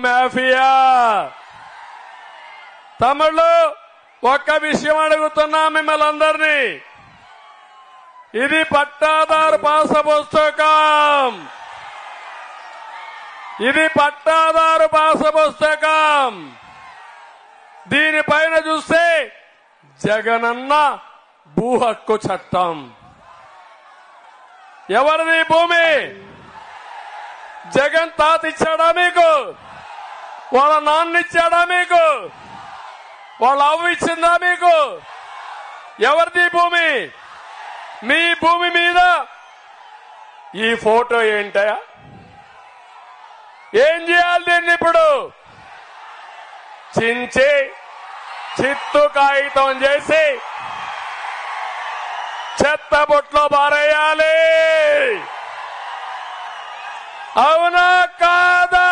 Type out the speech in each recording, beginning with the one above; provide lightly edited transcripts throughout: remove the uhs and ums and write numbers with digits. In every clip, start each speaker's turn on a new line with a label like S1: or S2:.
S1: Mafia. Tamil ఒక్క విషయం అడుగుతున్నా మిమ్మల్ని అందరినీ, ఇది పట్టాదారు పాస పుస్తకం, ఇది పట్టాదారు పాస పుస్తకం. దీనిపైన చూస్తే జగనన్న భూ హక్కు చట్టం. ఎవరిది భూమి? జగన్ తాత ఇచ్చాడా మీకు? వాళ్ళ నాన్న ఇచ్చాడా మీకు? వాళ్ళ అవ్వ ఇచ్చిందా మీకు? ఎవరిది భూమి? మీ భూమి మీద ఈ ఫోటో ఏంటయా? ఏం చేయాలి దీన్ని? ఇప్పుడు చించి చిత్తు కాగితం చేసి చెత్త బొట్లో పారేయాలి. అవునా కాదా?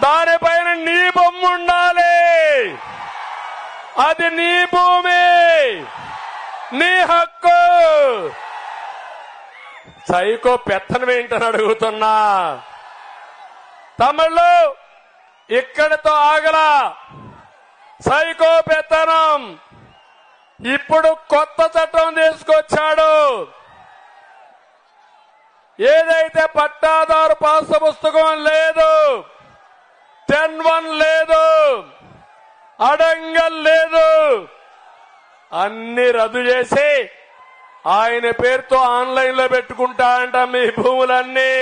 S1: దానిపైన నీ బొమ్మ ఉండాలి. అది నీ భూమి, నీ హక్కు. సైకో పెత్తనం ఏంటని అడుగుతున్నా. తమిళు ఇక్కడితో ఆగలా. సైకో పెత్తనం ఇప్పుడు కొత్త చట్టం తీసుకొచ్చాడు. ఏదైతే పట్టాదారు పాస పుస్తకం లేదు, 10(1) లేదు, అడంగల్ లేదు, అన్ని రద్దు చేసి ఆయన పేరుతో ఆన్లైన్ లో పెట్టుకుంటా అంట మీ భూములన్నీ.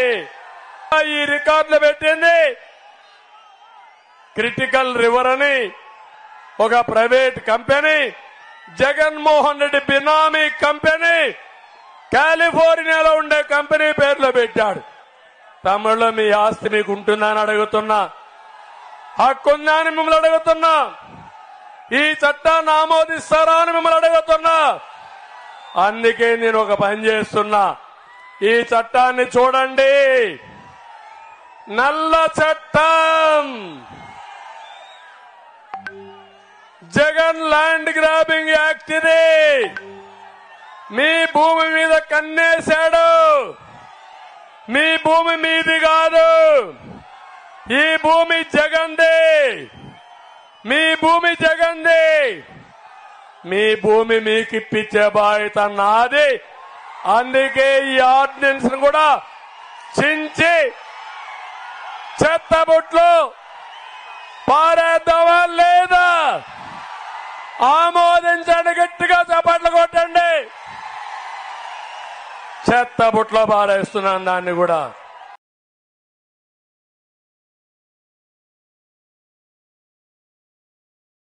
S1: ఈ రికార్డులు పెట్టింది క్రిటికల్ రివర్ అని ఒక ప్రైవేట్ కంపెనీ, జగన్మోహన్ రెడ్డి బినామీ కంపెనీ, కాలిఫోర్నియాలో ఉండే కంపెనీ పేర్లో పెట్టాడు. తమిళలో మీ ఆస్తి మీకు ఉంటుందని అడుగుతున్నా, హక్కుందా అని మిమ్మల్ని అడుగుతున్నా, ఈ చట్టాన్ని ఆమోదిస్తారా అని మిమ్మల్ని అడుగుతున్నా. అందుకే నేను ఒక పని చేస్తున్నా. ఈ చట్టాన్ని చూడండి, నల్ల చట్టం. జగన్ ల్యాండ్ గ్రాబింగ్ యాక్ట్ ఇది. మీ భూమి మీద కన్నేశాడు. మీ భూమి మీది కాదు, ఈ భూమి జగన్దే. మీ భూమి జగన్దే. మీ భూమి మీకు ఇప్పించే బాధ్యత నాది. అందుకే ఈ ఆర్డినెన్స్ కూడా చించి చెత్తబుట్లో పారేద్దామా లేదా? ఆమోదించండి, గట్టిగా చప్పట్లు కొట్టండి. చెత్తబుట్లో పారేస్తున్నాను దాన్ని కూడా.